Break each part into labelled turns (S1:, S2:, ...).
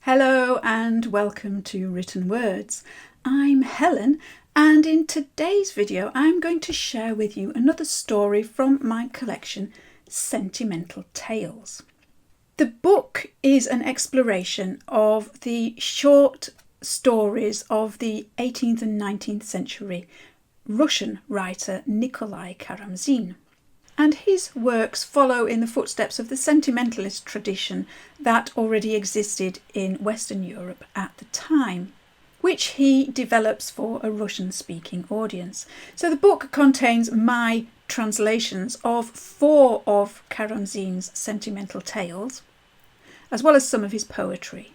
S1: Hello and welcome to Written Words. I'm Helen, and in today's video I'm going to share with you another story from my collection Sentimental Tales. The book is an exploration of the short stories of the 18th and 19th century Russian writer Nikolai Karamzin. And his works follow in the footsteps of the sentimentalist tradition that already existed in Western Europe at the time, which he develops for a Russian-speaking audience. So the book contains my translations of 4 of Karamzin's sentimental tales, as well as some of his poetry.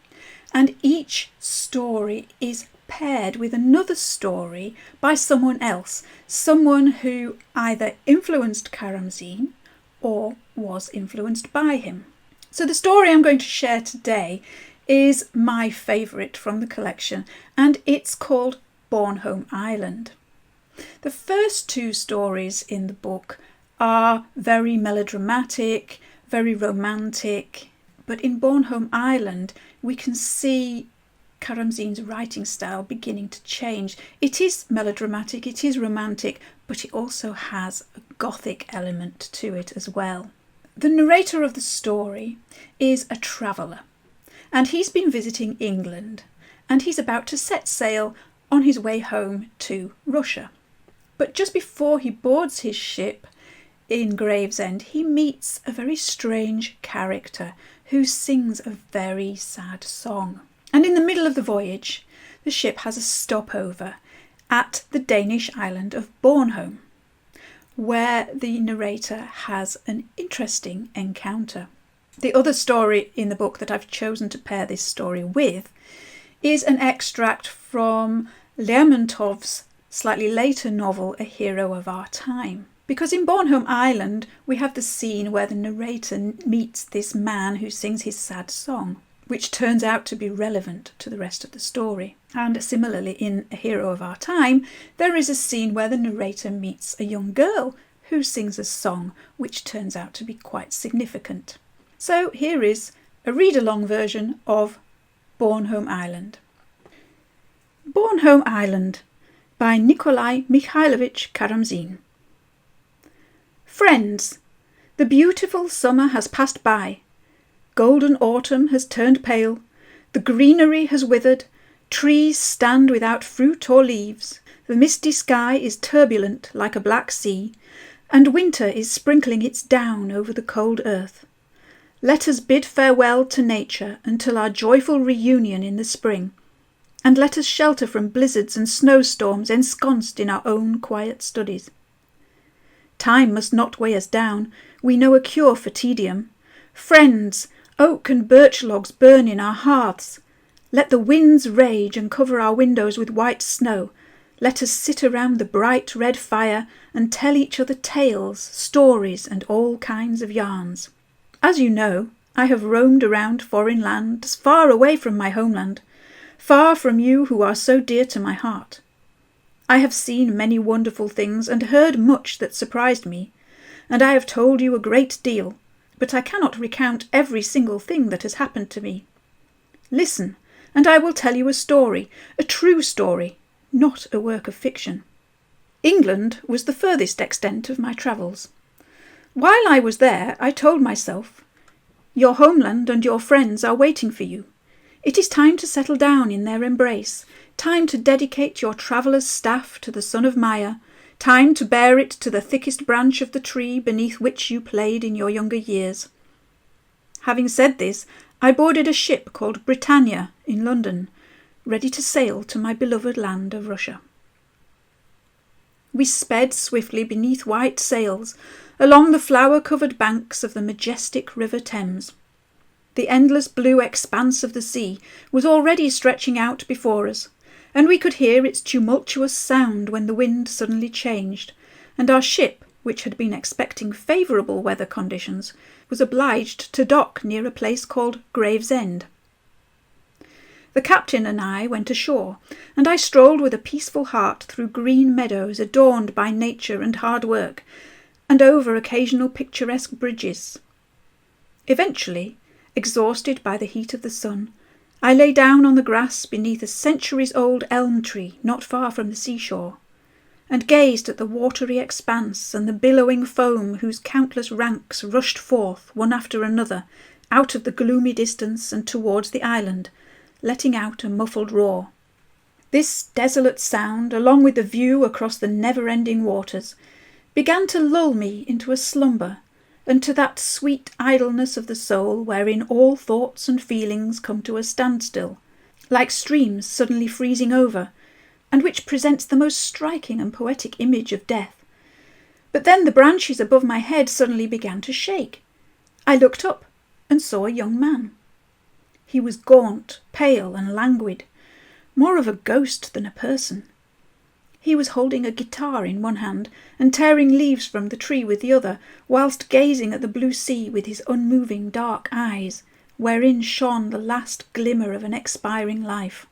S1: And each story is paired with another story by someone else, someone who either influenced Karamzin or was influenced by him. So the story I'm going to share today is my favourite from the collection, and it's called Bornholm Island. The first 2 stories in the book are very melodramatic, very romantic, but in Bornholm Island we can see Karamzin's writing style beginning to change. It is melodramatic, it is romantic, but it also has a Gothic element to it as well. The narrator of the story is a traveller, and he's been visiting England, and he's about to set sail on his way home to Russia. But just before he boards his ship in Gravesend, he meets a very strange character who sings a very sad song. And in the middle of the voyage, the ship has a stopover at the Danish island of Bornholm, where the narrator has an interesting encounter. The other story in the book that I've chosen to pair this story with is an extract from Lermontov's slightly later novel, A Hero of Our Time. Because in Bornholm Island, we have the scene where the narrator meets this man who sings his sad song, which turns out to be relevant to the rest of the story. And similarly, in A Hero of Our Time, there is a scene where the narrator meets a young girl who sings a song which turns out to be quite significant. So here is a read-along version of Bornholm Island. Bornholm Island by Nikolai Mikhailovich Karamzin. Friends, the beautiful summer has passed by. Golden autumn has turned pale, the greenery has withered, trees stand without fruit or leaves, the misty sky is turbulent like a black sea, and winter is sprinkling its down over the cold earth. Let us bid farewell to nature until our joyful reunion in the spring, and let us shelter from blizzards and snowstorms ensconced in our own quiet studies. Time must not weigh us down, we know a cure for tedium. Friends, oak and birch logs burn in our hearths. Let the winds rage and cover our windows with white snow. Let us sit around the bright red fire and tell each other tales, stories, and all kinds of yarns. As you know, I have roamed around foreign lands, far away from my homeland, far from you who are so dear to my heart. I have seen many wonderful things and heard much that surprised me, and I have told you a great deal, but I cannot recount every single thing that has happened to me. Listen, and I will tell you a story, a true story, not a work of fiction. England was the furthest extent of my travels. While I was there, I told myself, your homeland and your friends are waiting for you. It is time to settle down in their embrace, time to dedicate your traveller's staff to the son of Maya, time to bear it to the thickest branch of the tree beneath which you played in your younger years. Having said this, I boarded a ship called Britannia in London, ready to sail to my beloved land of Russia. We sped swiftly beneath white sails, along the flower-covered banks of the majestic River Thames. The endless blue expanse of the sea was already stretching out before us, and we could hear its tumultuous sound when the wind suddenly changed, and our ship, which had been expecting favourable weather conditions, was obliged to dock near a place called Gravesend. The captain and I went ashore, and I strolled with a peaceful heart through green meadows adorned by nature and hard work, and over occasional picturesque bridges. Eventually, exhausted by the heat of the sun, I lay down on the grass beneath a centuries-old elm tree not far from the seashore, and gazed at the watery expanse and the billowing foam whose countless ranks rushed forth, one after another, out of the gloomy distance and towards the island, letting out a muffled roar. This desolate sound, along with the view across the never-ending waters, began to lull me into a slumber, and to that sweet idleness of the soul wherein all thoughts and feelings come to a standstill, like streams suddenly freezing over, and which presents the most striking and poetic image of death. But then the branches above my head suddenly began to shake. I looked up and saw a young man. He was gaunt, pale and languid, more of a ghost than a person. He was holding a guitar in one hand and tearing leaves from the tree with the other, whilst gazing at the blue sea with his unmoving dark eyes, wherein shone the last glimmer of an expiring life.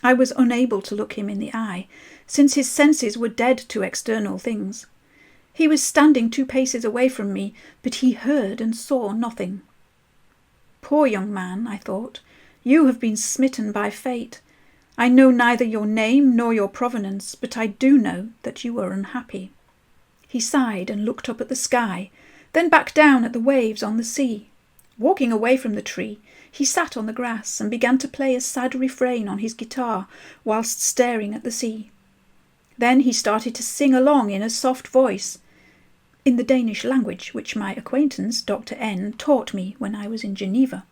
S1: I was unable to look him in the eye, since his senses were dead to external things. He was standing 2 paces away from me, but he heard and saw nothing. Poor young man, I thought, you have been smitten by fate. I know neither your name nor your provenance, but I do know that you are unhappy. He sighed and looked up at the sky, then back down at the waves on the sea. Walking away from the tree, he sat on the grass and began to play a sad refrain on his guitar whilst staring at the sea. Then he started to sing along in a soft voice, in the Danish language which my acquaintance Dr. N taught me when I was in Geneva.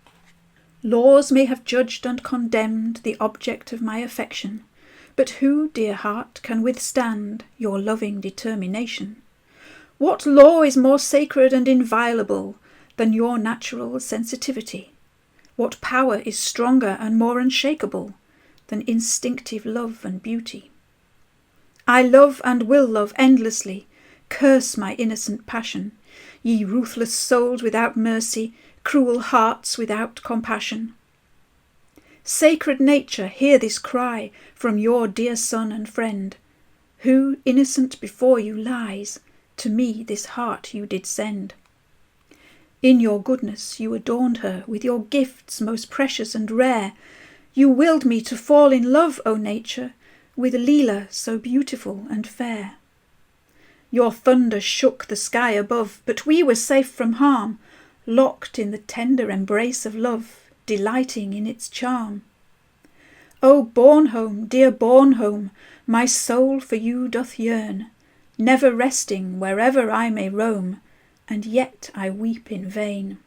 S1: Laws may have judged and condemned the object of my affection, but who, dear heart, can withstand your loving determination? What law is more sacred and inviolable than your natural sensitivity? What power is stronger and more unshakable than instinctive love and beauty? I love and will love endlessly. Curse my innocent passion, ye ruthless souls without mercy, cruel hearts without compassion. Sacred nature, hear this cry from your dear son and friend, who innocent before you lies, to me this heart you did send. In your goodness you adorned her with your gifts most precious and rare. You willed me to fall in love, O nature, with Leela so beautiful and fair. Your thunder shook the sky above, but we were safe from harm, locked in the tender embrace of love, delighting in its charm. O Bornholm, dear Bornholm, my soul for you doth yearn, never resting wherever I may roam, and yet I weep in vain.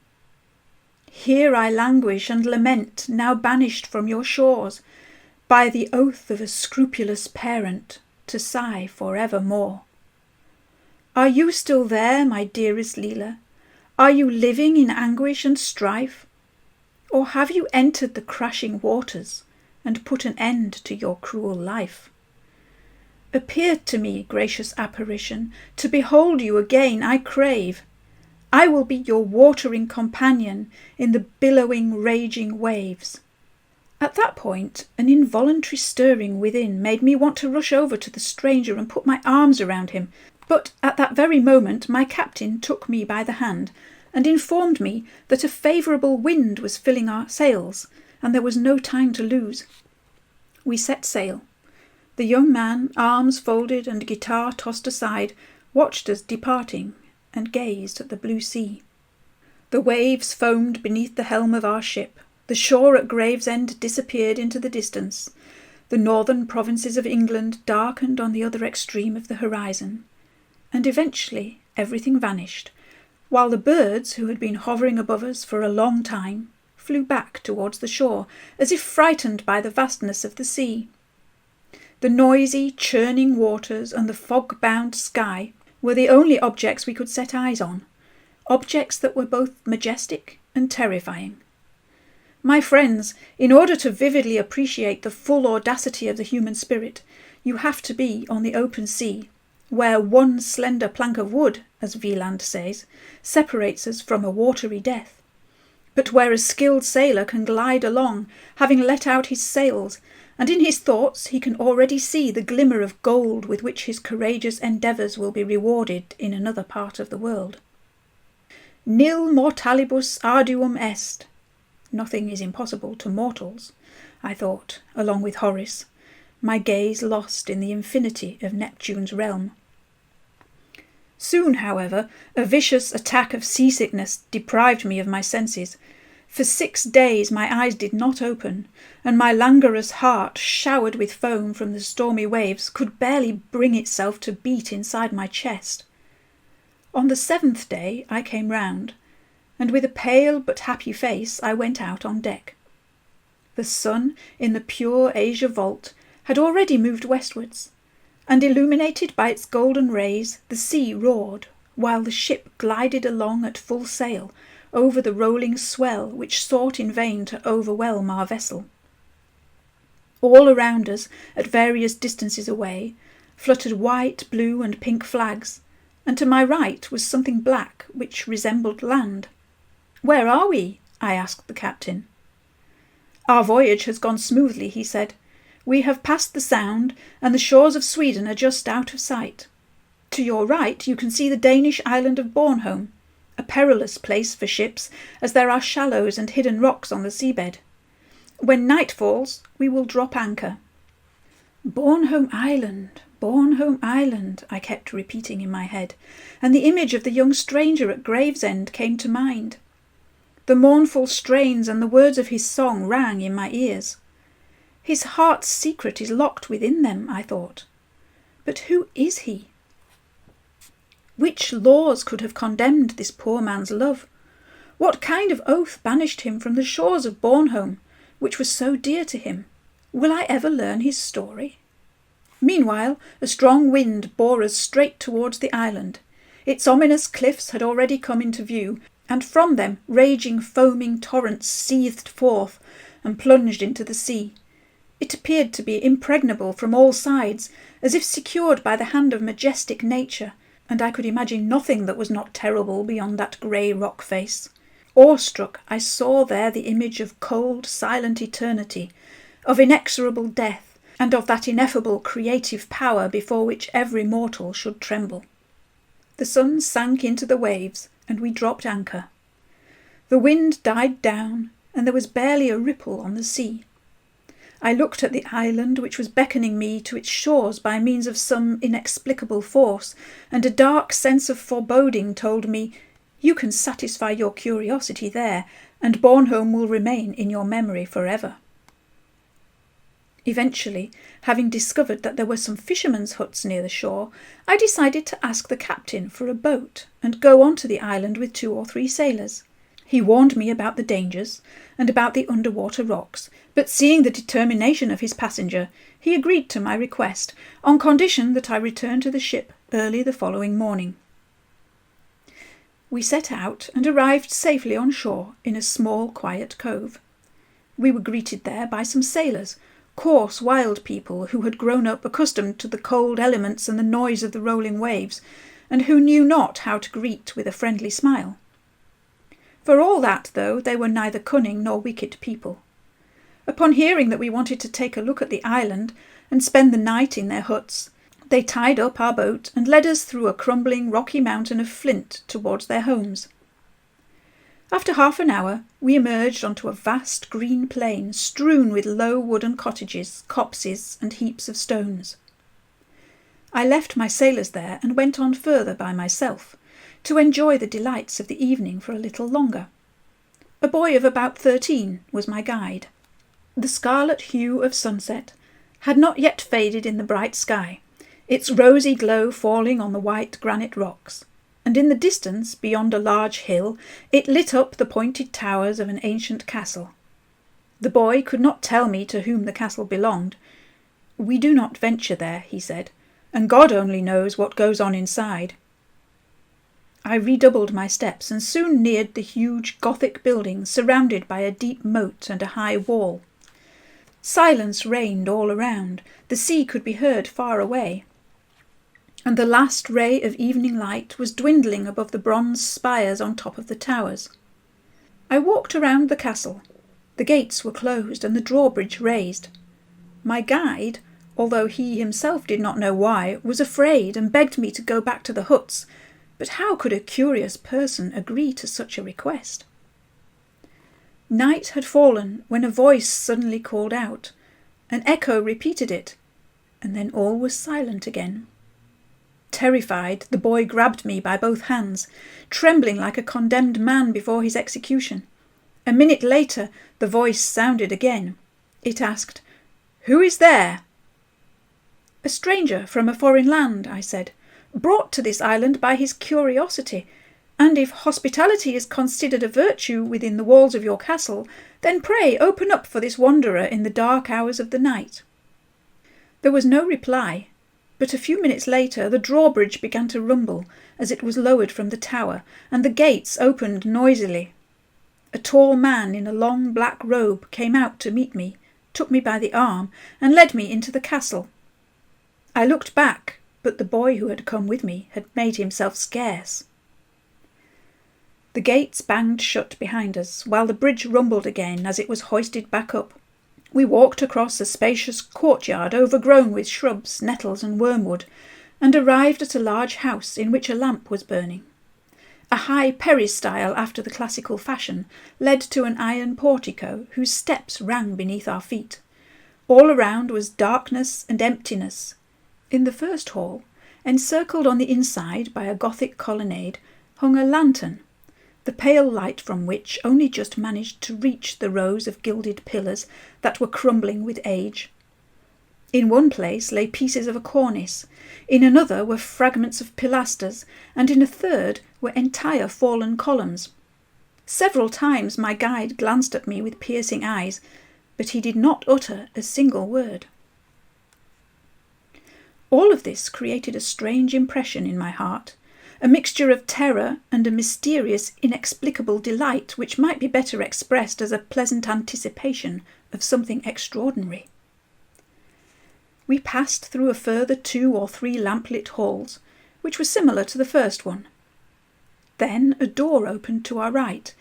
S1: Here I languish and lament, now banished from your shores, by the oath of a scrupulous parent, to sigh for evermore. Are you still there, my dearest Leela? Are you living in anguish and strife? Or have you entered the crashing waters and put an end to your cruel life? Appear to me, gracious apparition, to behold you again I crave. I will be your watering companion in the billowing, raging waves. At that point, an involuntary stirring within made me want to rush over to the stranger and put my arms around him, but at that very moment my captain took me by the hand and informed me that a favourable wind was filling our sails, and there was no time to lose. We set sail. The young man, arms folded and guitar tossed aside, watched us departing and gazed at the blue sea. The waves foamed beneath the helm of our ship. The shore at Gravesend disappeared into the distance. The northern provinces of England darkened on the other extreme of the horizon. And eventually everything vanished, while the birds, who had been hovering above us for a long time, flew back towards the shore, as if frightened by the vastness of the sea. The noisy, churning waters and the fog-bound sky were the only objects we could set eyes on, objects that were both majestic and terrifying. My friends, in order to vividly appreciate the full audacity of the human spirit, you have to be on the open sea, where one slender plank of wood, as Wieland says, separates us from a watery death, but where a skilled sailor can glide along, having let out his sails, and in his thoughts he can already see the glimmer of gold with which his courageous endeavours will be rewarded in another part of the world. Nil mortalibus arduum est. Nothing is impossible to mortals, I thought, along with Horace, my gaze lost in the infinity of Neptune's realm. Soon, however, a vicious attack of seasickness deprived me of my senses. For 6 days my eyes did not open, and my languorous heart, showered with foam from the stormy waves, could barely bring itself to beat inside my chest. On the 7th day I came round, and with a pale but happy face I went out on deck. The sun, in the pure azure vault, had already moved westwards, and illuminated by its golden rays, the sea roared, while the ship glided along at full sail over the rolling swell which sought in vain to overwhelm our vessel. All around us, at various distances away, fluttered white, blue and pink flags, and to my right was something black which resembled land. "Where are we?" I asked the captain. "Our voyage has gone smoothly," he said. "We have passed the Sound, and the shores of Sweden are just out of sight. To your right you can see the Danish island of Bornholm, a perilous place for ships, as there are shallows and hidden rocks on the seabed. When night falls, we will drop anchor." "Bornholm Island, Bornholm Island," I kept repeating in my head, and the image of the young stranger at Gravesend came to mind. The mournful strains and the words of his song rang in my ears. His heart's secret is locked within them, I thought. But who is he? Which laws could have condemned this poor man's love? What kind of oath banished him from the shores of Bornholm, which was so dear to him? Will I ever learn his story? Meanwhile, a strong wind bore us straight towards the island. Its ominous cliffs had already come into view, and from them raging, foaming torrents seethed forth and plunged into the sea. It appeared to be impregnable from all sides, as if secured by the hand of majestic nature, and I could imagine nothing that was not terrible beyond that grey rock face. Awestruck, I saw there the image of cold, silent eternity, of inexorable death, and of that ineffable creative power before which every mortal should tremble. The sun sank into the waves, and we dropped anchor. The wind died down, and there was barely a ripple on the sea. I looked at the island which was beckoning me to its shores by means of some inexplicable force, and a dark sense of foreboding told me, "You can satisfy your curiosity there, and Bornholm will remain in your memory forever." Eventually, having discovered that there were some fishermen's huts near the shore, I decided to ask the captain for a boat and go on to the island with 2 or 3 sailors. He warned me about the dangers and about the underwater rocks, but seeing the determination of his passenger, he agreed to my request on condition that I return to the ship early the following morning. We set out and arrived safely on shore in a small, quiet cove. We were greeted there by some sailors, coarse, wild people who had grown up accustomed to the cold elements and the noise of the rolling waves, and who knew not how to greet with a friendly smile. For all that, though, they were neither cunning nor wicked people. Upon hearing that we wanted to take a look at the island and spend the night in their huts, they tied up our boat and led us through a crumbling rocky mountain of flint towards their homes. After half an hour, we emerged onto a vast green plain strewn with low wooden cottages, copses, and heaps of stones. I left my sailors there and went on further by myself, to enjoy the delights of the evening for a little longer. A boy of about 13 was my guide. The scarlet hue of sunset had not yet faded in the bright sky, its rosy glow falling on the white granite rocks, and in the distance, beyond a large hill, it lit up the pointed towers of an ancient castle. The boy could not tell me to whom the castle belonged. "We do not venture there," he said, "and God only knows what goes on inside." I redoubled my steps and soon neared the huge Gothic building surrounded by a deep moat and a high wall. Silence reigned all around, the sea could be heard far away, and the last ray of evening light was dwindling above the bronze spires on top of the towers. I walked around the castle. The gates were closed and the drawbridge raised. My guide, although he himself did not know why, was afraid and begged me to go back to the huts, but how could a curious person agree to such a request? Night had fallen when a voice suddenly called out. An echo repeated it, and then all was silent again. Terrified, the boy grabbed me by both hands, trembling like a condemned man before his execution. A minute later, the voice sounded again. It asked, "Who is there?" "A stranger from a foreign land," I said, "brought to this island by his curiosity, and if hospitality is considered a virtue within the walls of your castle, then pray open up for this wanderer in the dark hours of the night." There was no reply, but a few minutes later the drawbridge began to rumble as it was lowered from the tower, and the gates opened noisily. A tall man in a long black robe came out to meet me, took me by the arm, and led me into the castle. I looked back, but the boy who had come with me had made himself scarce. The gates banged shut behind us, while the bridge rumbled again as it was hoisted back up. We walked across a spacious courtyard overgrown with shrubs, nettles and wormwood, and arrived at a large house in which a lamp was burning. A high peristyle after the classical fashion led to an iron portico whose steps rang beneath our feet. All around was darkness and emptiness. In the first hall, encircled on the inside by a Gothic colonnade, hung a lantern, the pale light from which only just managed to reach the rows of gilded pillars that were crumbling with age. In one place lay pieces of a cornice, in another were fragments of pilasters, and in a third were entire fallen columns. Several times my guide glanced at me with piercing eyes, but he did not utter a single word. All of this created a strange impression in my heart, a mixture of terror and a mysterious, inexplicable delight which might be better expressed as a pleasant anticipation of something extraordinary. We passed through a further 2 or 3 lamplit halls, which were similar to the first one. Then a door opened to our right.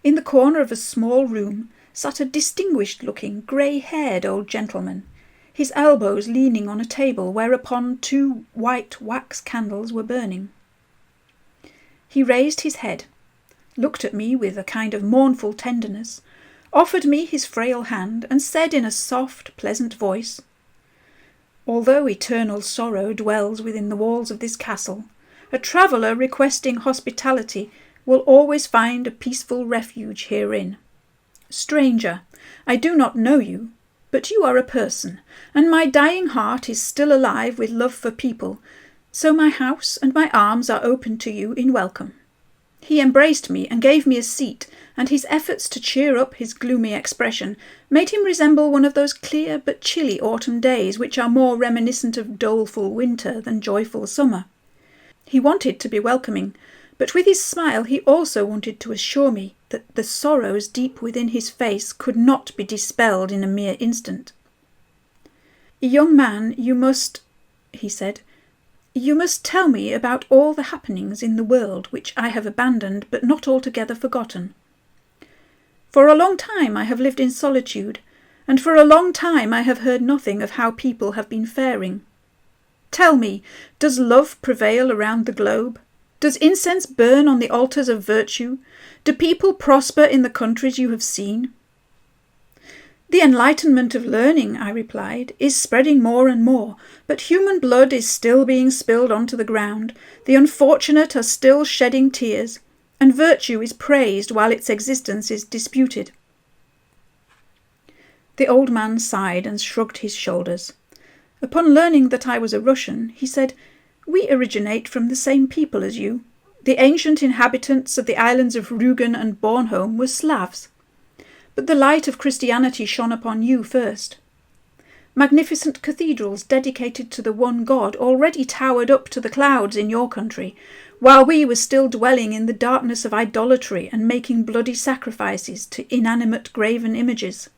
S1: In the corner of a small room sat a distinguished-looking, grey-haired old gentleman, his elbows leaning on a table whereupon 2 white wax candles were burning. He raised his head, looked at me with a kind of mournful tenderness, offered me his frail hand, and said in a soft, pleasant voice, "Although eternal sorrow dwells within the walls of this castle, a traveller requesting hospitality will always find a peaceful refuge herein. Stranger, I do not know you, but you are a person, and my dying heart is still alive with love for people, so my house and my arms are open to you in welcome." He embraced me and gave me a seat, and his efforts to cheer up his gloomy expression made him resemble one of those clear but chilly autumn days which are more reminiscent of doleful winter than joyful summer. He wanted to be welcoming, but with his smile he also wanted to assure me that the sorrows deep within his face could not be dispelled in a mere instant. "Young man, you must," he said, "you must tell me about all the happenings in the world which I have abandoned but not altogether forgotten. For a long time I have lived in solitude, and for a long time I have heard nothing of how people have been faring. Tell me, does love prevail around the globe? Does incense burn on the altars of virtue? Do people prosper in the countries you have seen?" "The enlightenment of learning," I replied, "is spreading more and more, but human blood is still being spilled onto the ground, the unfortunate are still shedding tears, and virtue is praised while its existence is disputed." The old man sighed and shrugged his shoulders. Upon learning that I was a Russian, he said, "We originate from the same people as you. The ancient inhabitants of the islands of Rügen and Bornholm were Slavs. But the light of Christianity shone upon you first. Magnificent cathedrals dedicated to the one God already towered up to the clouds in your country, while we were still dwelling in the darkness of idolatry and making bloody sacrifices to inanimate graven images.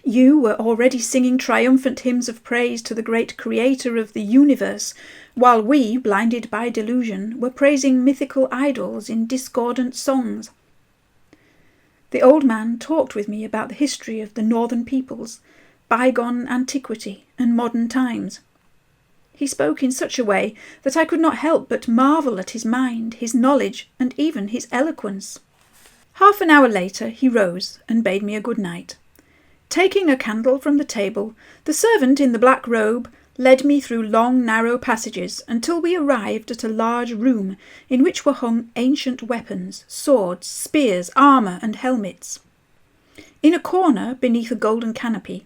S1: You were already singing triumphant hymns of praise to the great Creator of the universe, while we, blinded by delusion, were praising mythical idols in discordant songs." The old man talked with me about the history of the northern peoples, bygone antiquity and modern times. He spoke in such a way that I could not help but marvel at his mind, his knowledge, and even his eloquence. Half an hour later he rose and bade me a good night. Taking a candle from the table, the servant in the black robe led me through long narrow passages until we arrived at a large room in which were hung ancient weapons, swords, spears, armour and helmets. In a corner, beneath a golden canopy,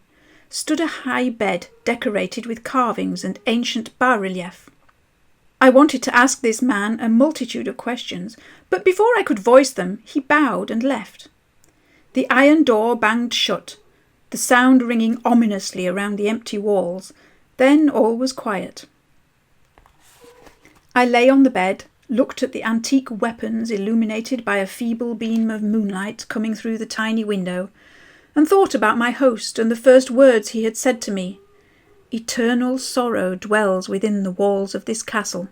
S1: stood a high bed decorated with carvings and ancient bas-relief. I wanted to ask this man a multitude of questions, but before I could voice them, he bowed and left. The iron door banged shut, the sound ringing ominously around the empty walls. Then all was quiet. I lay on the bed, looked at the antique weapons illuminated by a feeble beam of moonlight coming through the tiny window, and thought about my host and the first words he had said to me. Eternal sorrow dwells within the walls of this castle.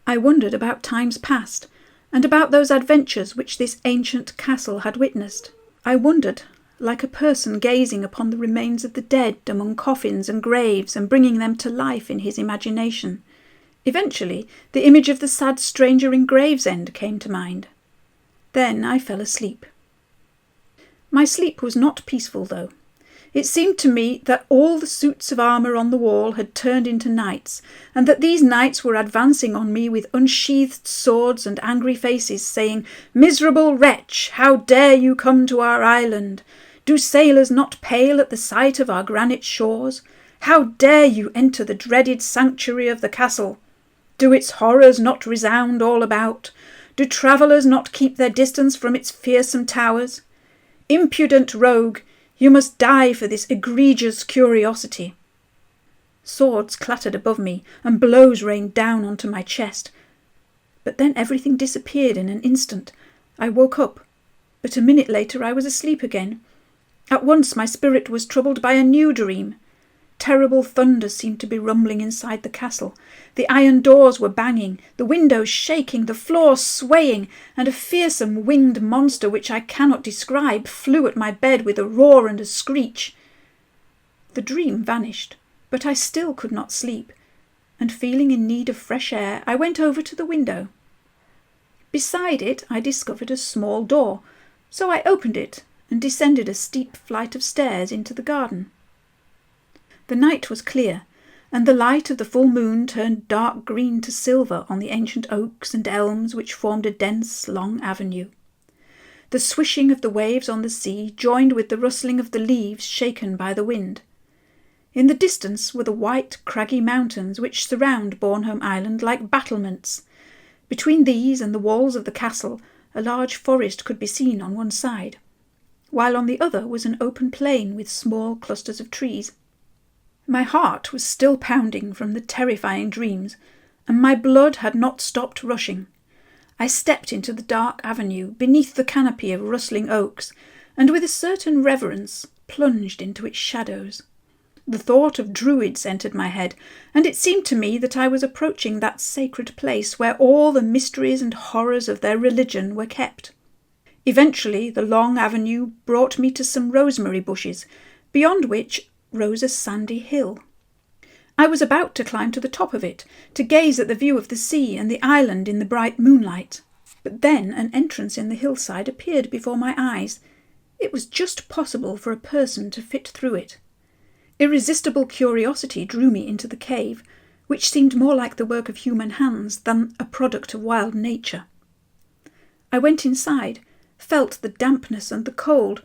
S1: I wondered about times past, and about those adventures which this ancient castle had witnessed. I wondered, like a person gazing upon the remains of the dead among coffins and graves and bringing them to life in his imagination. Eventually, the image of the sad stranger in Gravesend came to mind. Then I fell asleep. My sleep was not peaceful, though. It seemed to me that all the suits of armour on the wall had turned into knights, and that these knights were advancing on me with unsheathed swords and angry faces, saying, "Miserable wretch, how dare you come to our island? Do sailors not pale at the sight of our granite shores? How dare you enter the dreaded sanctuary of the castle? Do its horrors not resound all about? Do travellers not keep their distance from its fearsome towers? Impudent rogue, you must die for this egregious curiosity." Swords clattered above me, and blows rained down onto my chest. But then everything disappeared in an instant. I woke up, but a minute later I was asleep again. At once my spirit was troubled by a new dream. Terrible thunder seemed to be rumbling inside the castle. The iron doors were banging, the windows shaking, the floor swaying, and a fearsome winged monster which I cannot describe flew at my bed with a roar and a screech. The dream vanished, but I still could not sleep, and feeling in need of fresh air, I went over to the window. Beside it I discovered a small door, so I opened it and descended a steep flight of stairs into the garden. The night was clear, and the light of the full moon turned dark green to silver on the ancient oaks and elms which formed a dense, long avenue. The swishing of the waves on the sea joined with the rustling of the leaves shaken by the wind. In the distance were the white, craggy mountains which surround Bornholm Island like battlements. Between these and the walls of the castle, a large forest could be seen on one side, while on the other was an open plain with small clusters of trees. My heart was still pounding from the terrifying dreams, and my blood had not stopped rushing. I stepped into the dark avenue beneath the canopy of rustling oaks, and with a certain reverence plunged into its shadows. The thought of druids entered my head, and it seemed to me that I was approaching that sacred place where all the mysteries and horrors of their religion were kept. Eventually the long avenue brought me to some rosemary bushes, beyond which rose a sandy hill. I was about to climb to the top of it, to gaze at the view of the sea and the island in the bright moonlight. But then an entrance in the hillside appeared before my eyes. It was just possible for a person to fit through it. Irresistible curiosity drew me into the cave, which seemed more like the work of human hands than a product of wild nature. I went inside, felt the dampness and the cold,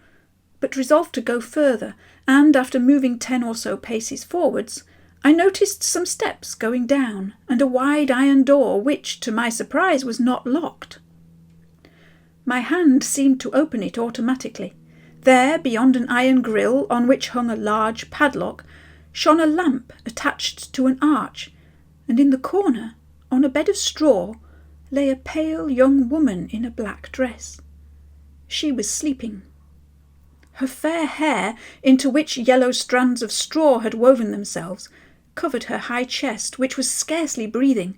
S1: but resolved to go further, and after moving 10 or so paces forwards, I noticed some steps going down, and a wide iron door which, to my surprise, was not locked. My hand seemed to open it automatically. There, beyond an iron grille on which hung a large padlock, shone a lamp attached to an arch, and in the corner, on a bed of straw, lay a pale young woman in a black dress. She was sleeping. Her fair hair, into which yellow strands of straw had woven themselves, covered her high chest, which was scarcely breathing,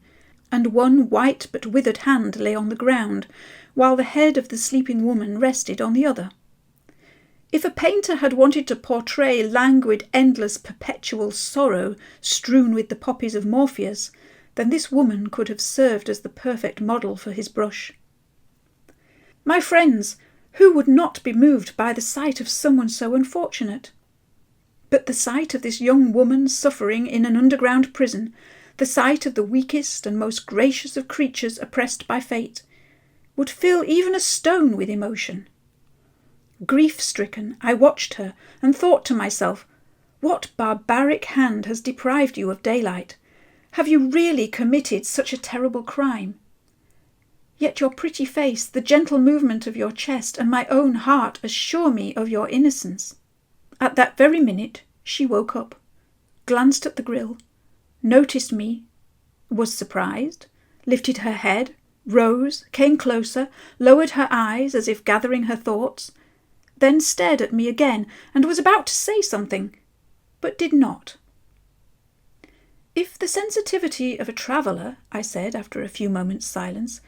S1: and one white but withered hand lay on the ground, while the head of the sleeping woman rested on the other. If a painter had wanted to portray languid, endless, perpetual sorrow strewn with the poppies of Morpheus, then this woman could have served as the perfect model for his brush. "My friends, Who would not be moved by the sight of someone so unfortunate? But the sight of this young woman suffering in an underground prison, the sight of the weakest and most gracious of creatures oppressed by fate, would fill even a stone with emotion. Grief-stricken, I watched her and thought to myself, what barbaric hand has deprived you of daylight? Have you really committed such a terrible crime? Yet your pretty face, the gentle movement of your chest, and my own heart assure me of your innocence. At that very minute she woke up, glanced at the grill, noticed me, was surprised, lifted her head, rose, came closer, lowered her eyes as if gathering her thoughts, then stared at me again and was about to say something, but did not. If the sensitivity of a traveller, I said after a few moments' silence,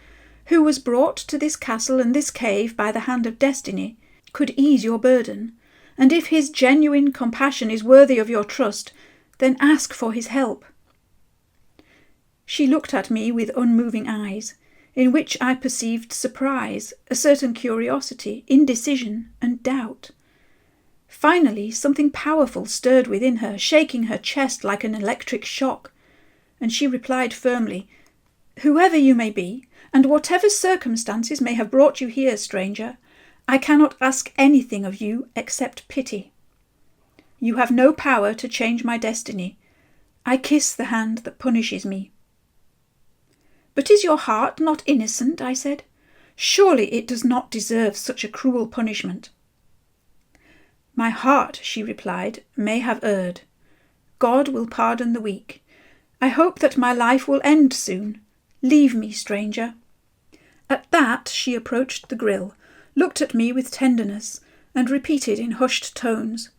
S1: who was brought to this castle and this cave by the hand of destiny, could ease your burden, and if his genuine compassion is worthy of your trust, then ask for his help. She looked at me with unmoving eyes, in which I perceived surprise, a certain curiosity, indecision, and doubt. Finally, something powerful stirred within her, shaking her chest like an electric shock, and she replied firmly, "Whoever you may be, and whatever circumstances may have brought you here, stranger, I cannot ask anything of you except pity. You have no power to change my destiny. I kiss the hand that punishes me." "But is your heart not innocent?" I said. "Surely it does not deserve such a cruel punishment." "My heart," she replied, "may have erred. God will pardon the weak. I hope that my life will end soon. Leave me, stranger." At that she approached the grill, looked at me with tenderness, and repeated in hushed tones,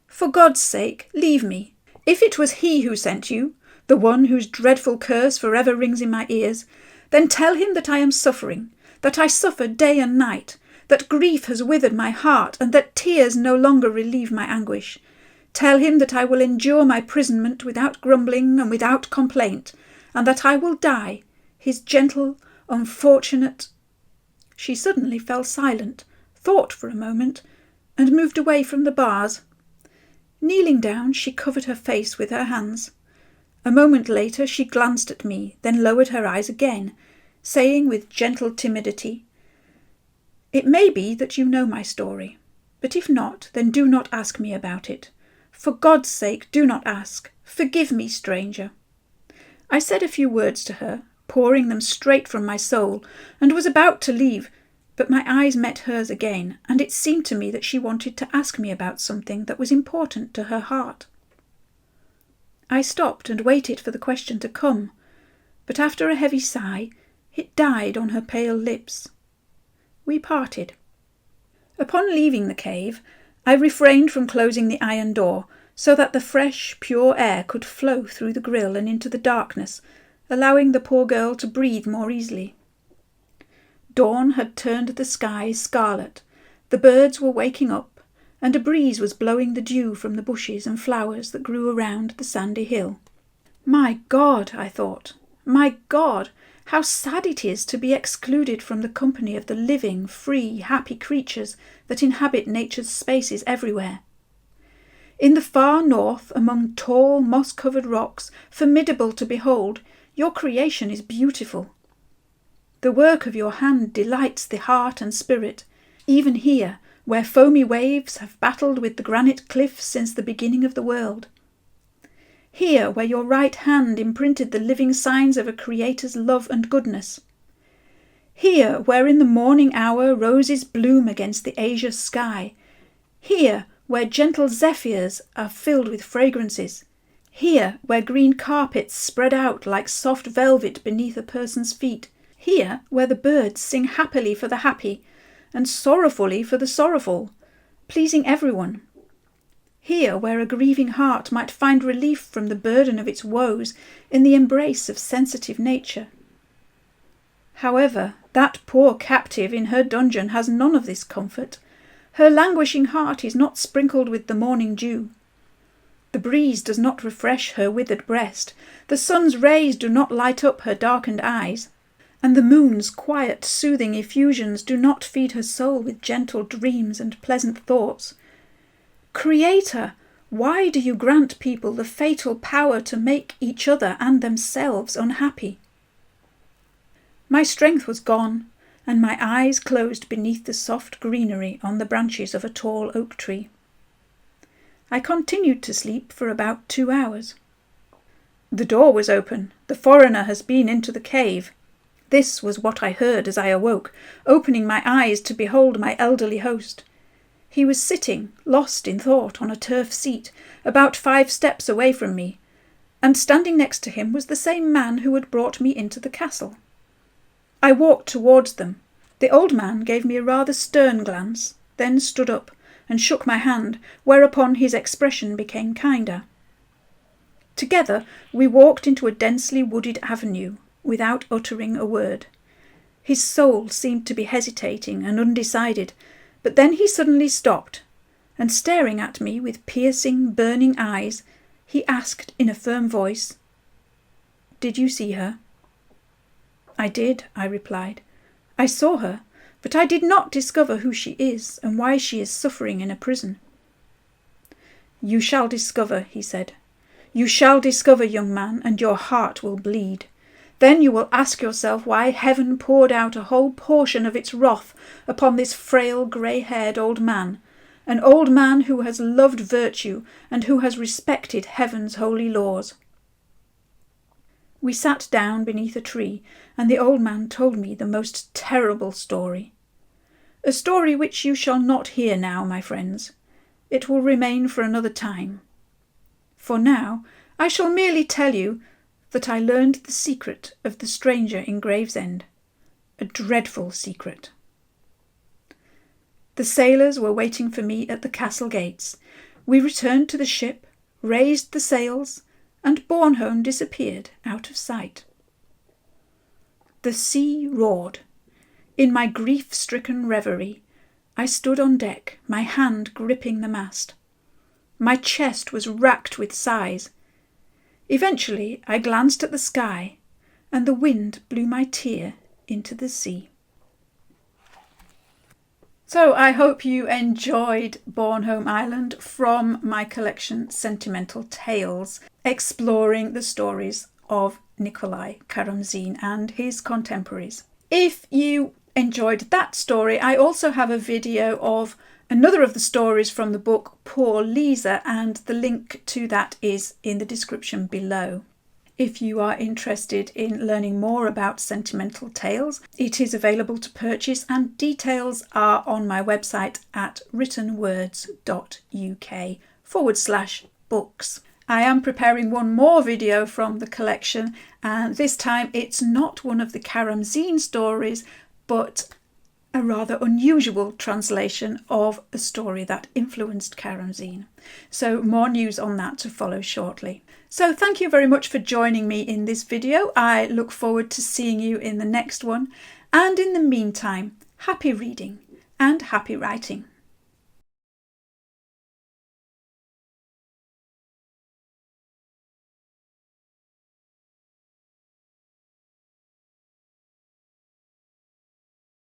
S1: "For God's sake, leave me. If it was he who sent you, the one whose dreadful curse forever rings in my ears, then tell him that I am suffering, that I suffer day and night, that grief has withered my heart, and that tears no longer relieve my anguish. Tell him that I will endure my imprisonment without grumbling and without complaint, and that I will die, his gentle, unfortunate—" She suddenly fell silent, thought for a moment, and moved away from the bars. Kneeling down, she covered her face with her hands. A moment later she glanced at me, then lowered her eyes again, saying with gentle timidity, "It may be that you know my story, but if not, then do not ask me about it. For God's sake, do not ask. Forgive me, stranger." I said a few words to her, pouring them straight from my soul, and was about to leave, but my eyes met hers again, and it seemed to me that she wanted to ask me about something that was important to her heart. I stopped and waited for the question to come, but after a heavy sigh, it died on her pale lips. We parted. Upon leaving the cave, I refrained from closing the iron door, so that the fresh, pure air could flow through the grill and into the darkness, allowing the poor girl to breathe more easily. Dawn had turned the sky scarlet, the birds were waking up, and a breeze was blowing the dew from the bushes and flowers that grew around the sandy hill. My God, I thought, my God, how sad it is to be excluded from the company of the living, free, happy creatures that inhabit nature's spaces everywhere. In the far north, among tall, moss-covered rocks, formidable to behold, your creation is beautiful. The work of your hand delights the heart and spirit, even here, where foamy waves have battled with the granite cliffs since the beginning of the world. Here, where your right hand imprinted the living signs of a Creator's love and goodness. Here, where in the morning hour roses bloom against the azure sky. Here, where gentle zephyrs are filled with fragrances. Here, where green carpets spread out like soft velvet beneath a person's feet. Here, where the birds sing happily for the happy, and sorrowfully for the sorrowful, pleasing everyone. Here, where a grieving heart might find relief from the burden of its woes in the embrace of sensitive nature. However, that poor captive in her dungeon has none of this comfort. Her languishing heart is not sprinkled with the morning dew. The breeze does not refresh her withered breast, the sun's rays do not light up her darkened eyes, and the moon's quiet, soothing effusions do not feed her soul with gentle dreams and pleasant thoughts. Creator, why do you grant people the fatal power to make each other and themselves unhappy? My strength was gone, and my eyes closed beneath the soft greenery on the branches of a tall oak tree. I continued to sleep for about 2 hours. The door was open. The foreigner has been into the cave. This was what I heard as I awoke, opening my eyes to behold my elderly host. He was sitting, lost in thought, on a turf seat, about 5 steps away from me, and standing next to him was the same man who had brought me into the castle. I walked towards them. The old man gave me a rather stern glance, then stood up and shook my hand, whereupon his expression became kinder. Together we walked into a densely wooded avenue, without uttering a word. His soul seemed to be hesitating and undecided, but then he suddenly stopped, and staring at me with piercing, burning eyes, he asked in a firm voice, "Did you see her?" "I did," I replied. "I saw her, but I did not discover who she is and why she is suffering in a prison." "You shall discover," he said. "You shall discover, young man, and your heart will bleed. Then you will ask yourself why heaven poured out a whole portion of its wrath upon this frail, grey-haired old man, an old man who has loved virtue and who has respected heaven's holy laws." We sat down beneath a tree, and the old man told me the most terrible story. A story which you shall not hear now, my friends. It will remain for another time. For now, I shall merely tell you that I learned the secret of the stranger in Gravesend, a dreadful secret. The sailors were waiting for me at the castle gates. We returned to the ship, raised the sails, and Bornholm disappeared out of sight. The sea roared. In my grief-stricken reverie, I stood on deck, my hand gripping the mast. My chest was racked with sighs. Eventually I glanced at the sky, and the wind blew my tear into the sea. So I hope you enjoyed Bornholm Island from my collection Sentimental Tales, exploring the stories of Nikolai Karamzin and his contemporaries. If you enjoyed that story, I also have a video of another of the stories from the book Poor Lisa, and the link to that is in the description below. If you are interested in learning more about Sentimental Tales, it is available to purchase, and details are on my website at writtenwords.uk/books. I am preparing one more video from the collection, and this time it's not one of the Karamzin stories, but a rather unusual translation of a story that influenced Karamzin. So more news on that to follow shortly. So thank you very much for joining me in this video. I look forward to seeing you in the next one. And in the meantime, happy reading and happy writing.